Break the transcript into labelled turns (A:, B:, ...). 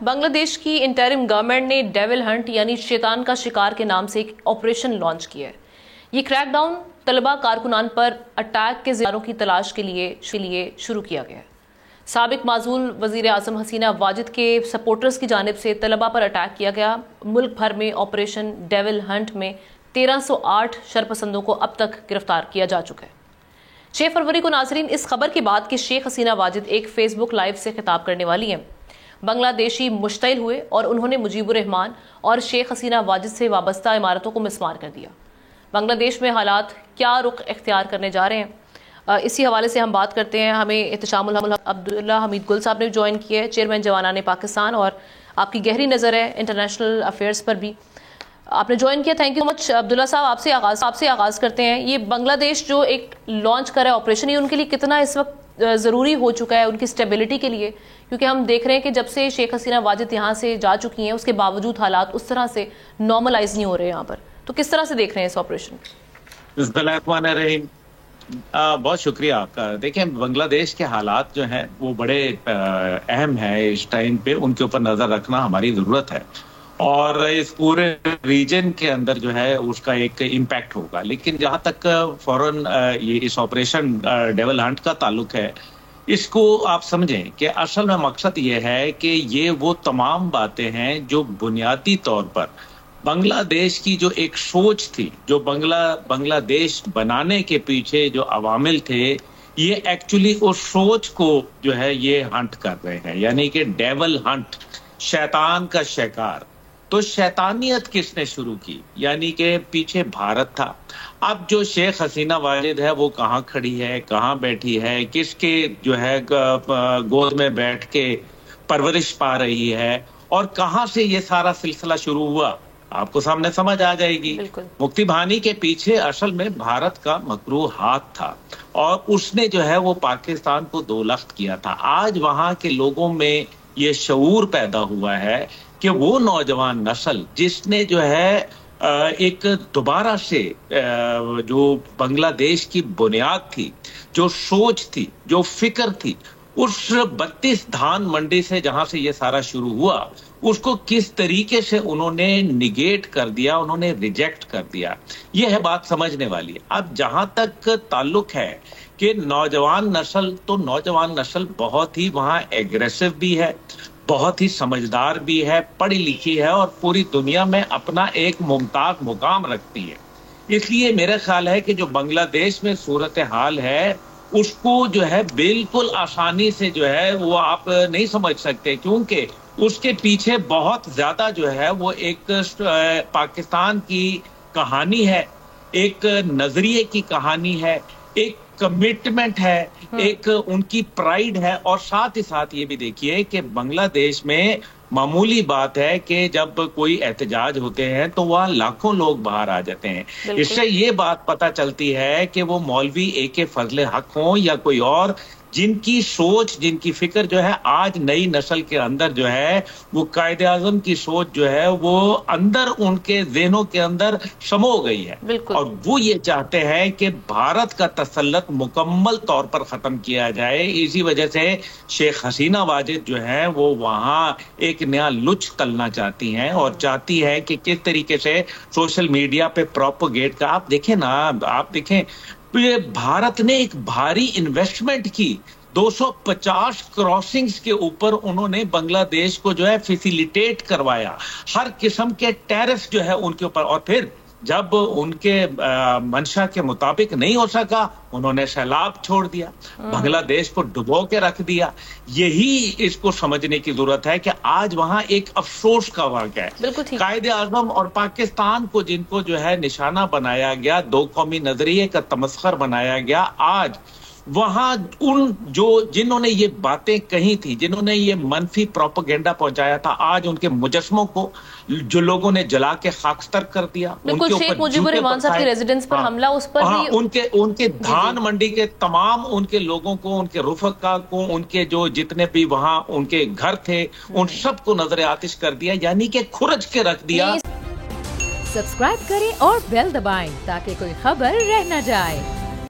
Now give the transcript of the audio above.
A: बांग्लादेश की interim government ने devil Hunt यानी शैतान का शिकार के नाम से एक ऑपरेशन लॉन्च किया है। ये क्रैकडाउन तलबा कारकुनान पर अटैक के ज़िम्मेदारों की तलाश के लिए शुरू किया गया है। साबिक माजूल वज़ीर आज़म हसीना वाजिद के सपोर्टर्स की जानिब से तलबा पर अटैक किया गया। मुल्क भर में ऑपरेशन डेविल हंट में 1308 शरपसंदों को अब तक गिरफ्तार किया जा चुका है। 6 फरवरी को नाजरीन इस खबर के बाद कि शेख हसीना वाजिद एक फेसबुक लाइव से खिताब करने वाली हैं, बांग्लादेशी मुश्तइल हुए और उन्होंने मुजीबुर रहमान और शेख हसीना वाजिद से वाबस्ता इमारतों को मिसमार कर दिया। बांग्लादेश में हालात क्या रुख इख्तियार करने जा रहे हैं, इसी हवाले से हम बात करते हैं। हमें एहतशामुल हक अब्दुल्ला हमीद गुल साहब ने ज्वाइन किया है, चेयरमैन जवानाने पाकिस्तान, और आपकी गहरी नज़र है इंटरनेशनल अफेयर्स पर भी आपने ज्वाइन किया। थैंक यू मच अब्दुल्ला साहब। आपसे आगाज़ करते हैं। ये बांग्लादेश जो एक लॉन्च कर रहा है ऑपरेशन, ये उनके लिए कितना इस वक्त ज़रूरी हो चुका है उनकी स्टेबिलिटी के लिए, क्योंकि हम देख रहे हैं कि जब से शेख हसीना वाजिद यहाँ से जा चुकी हैं उसके बावजूद हालात उस तरह से नॉर्मलाइज नहीं हो रहे यहाँ पर, तो किस तरह से देख रहे हैं इस ऑपरेशन?
B: बहुत शुक्रिया आपका। देखें, बांग्लादेश के हालात जो हैं वो बड़े अहम है। इस टाइम पे उनके ऊपर नजर रखना हमारी जरूरत है और इस पूरे रीजन के अंदर जो है उसका एक इम्पैक्ट होगा। लेकिन जहाँ तक फौरन ये इस ऑपरेशन डेविल हंट का ताल्लुक है, इसको आप समझें कि असल में मकसद ये है कि ये वो तमाम बातें हैं जो बुनियादी तौर पर बांग्लादेश की जो एक सोच थी, जो बांग्लादेश बनाने के पीछे जो अवामिल थे, ये एक्चुअली उस सोच को जो है ये हंट कर रहे हैं, यानी कि डेविल हंट, शैतान का शिकार। तो शैतानियत किसने शुरू की? यानी कि पीछे भारत था। अब जो शेख हसीना वाजिद है वो कहाँ खड़ी है, कहाँ बैठी है, किसके जो है गोद में बैठ के परवरिश पा रही है और कहाँ से ये सारा सिलसिला शुरू हुआ, आपको सामने समझ आ जाएगी। मुफ्ती भानी के पीछे असल में भारत का मकरू हाथ था और उसने जो है वो पाकिस्तान को दो लख्त किया था। आज वहां के लोगों में ये शऊर पैदा हुआ है कि वो नौजवान नस्ल जिसने जो है एक दोबारा से जो बांग्लादेश की बुनियाद थी, जो सोच थी, जो फिक्र थी, उस 32 धान मंडी से जहां से ये सारा शुरू हुआ, उसको किस तरीके से उन्होंने निगेट कर दिया, उन्होंने रिजेक्ट कर दिया, ये है बात समझने वाली। अब जहां तक ताल्लुक है कि नौजवान नस्ल, तो नौजवान नस्ल बहुत ही वहां एग्रेसिव भी है, बहुत ही समझदार भी है, पढ़ी लिखी है और पूरी दुनिया में अपना एक मुमताज मुकाम रखती है। इसलिए मेरा ख्याल है कि जो बांग्लादेश में सूरत हाल है उसको जो है बिल्कुल आसानी से जो है वो आप नहीं समझ सकते, क्योंकि उसके पीछे बहुत ज्यादा जो है वो एक पाकिस्तान की कहानी है, एक नजरिए की कहानी है, एक कमिटमेंट है, एक उनकी प्राइड है। और साथ ही साथ ये भी देखिए कि बांग्लादेश में मामूली बात है कि जब कोई एहतजाज होते हैं तो वह लाखों लोग बाहर आ जाते हैं। इससे ये बात पता चलती है कि वो मौलवी AK फजले हक हों या कोई और, जिनकी सोच, जिनकी फिक्र जो है आज नई नस्ल के अंदर जो है वो कायदे आजम की सोच जो है वो अंदर उनके ज़हनों के अंदर समो गई है और वो ये चाहते हैं कि भारत का तसल्लुत मुकम्मल तौर पर खत्म किया जाए। इसी वजह से शेख हसीना वाजिद जो है वो वहाँ एक नया लुच तलना चाहती हैं और चाहती है कि किस तरीके से सोशल मीडिया पे प्रोपोगेट का, आप देखें ना, आप देखें भारत ने एक भारी इन्वेस्टमेंट की, 250 क्रॉसिंग्स के ऊपर उन्होंने बांग्लादेश को जो है फैसिलिटेट करवाया, हर किस्म के टैरिफ जो है उनके ऊपर, और फिर जब उनके मंशा के मुताबिक नहीं हो सका उन्होंने सैलाब छोड़ दिया, बांग्लादेश को डुबो के रख दिया। यही इसको समझने की जरूरत है कि आज वहां एक अफसोस का वाक़या है। कायदे आज़म और पाकिस्तान को जिनको जो है निशाना बनाया गया, दो कौमी नजरिए का तमस्खर बनाया गया, आज वहां उन जिन्होंने ये बातें कही थी, जिन्होंने ये मनफी प्रोपेगेंडा पहुंचाया था, आज उनके मुजस्मों को जो लोगों ने जला के खाकस्तर कर दिया, उनके
A: शेख मुजीबुर रहमान साहब के रेजिडेंस पर हमला, उस पर भी
B: उनके धान मंडी के तमाम उनके लोगों को, उनके रुफका को, उनके जो जितने भी वहां उनके घर थे, उन सबको नजर आतिश कर दिया, यानी कि खुरच के रख दिया।
C: सब्सक्राइब करें और बेल दबाएं ताकि कोई खबर रह न जाए।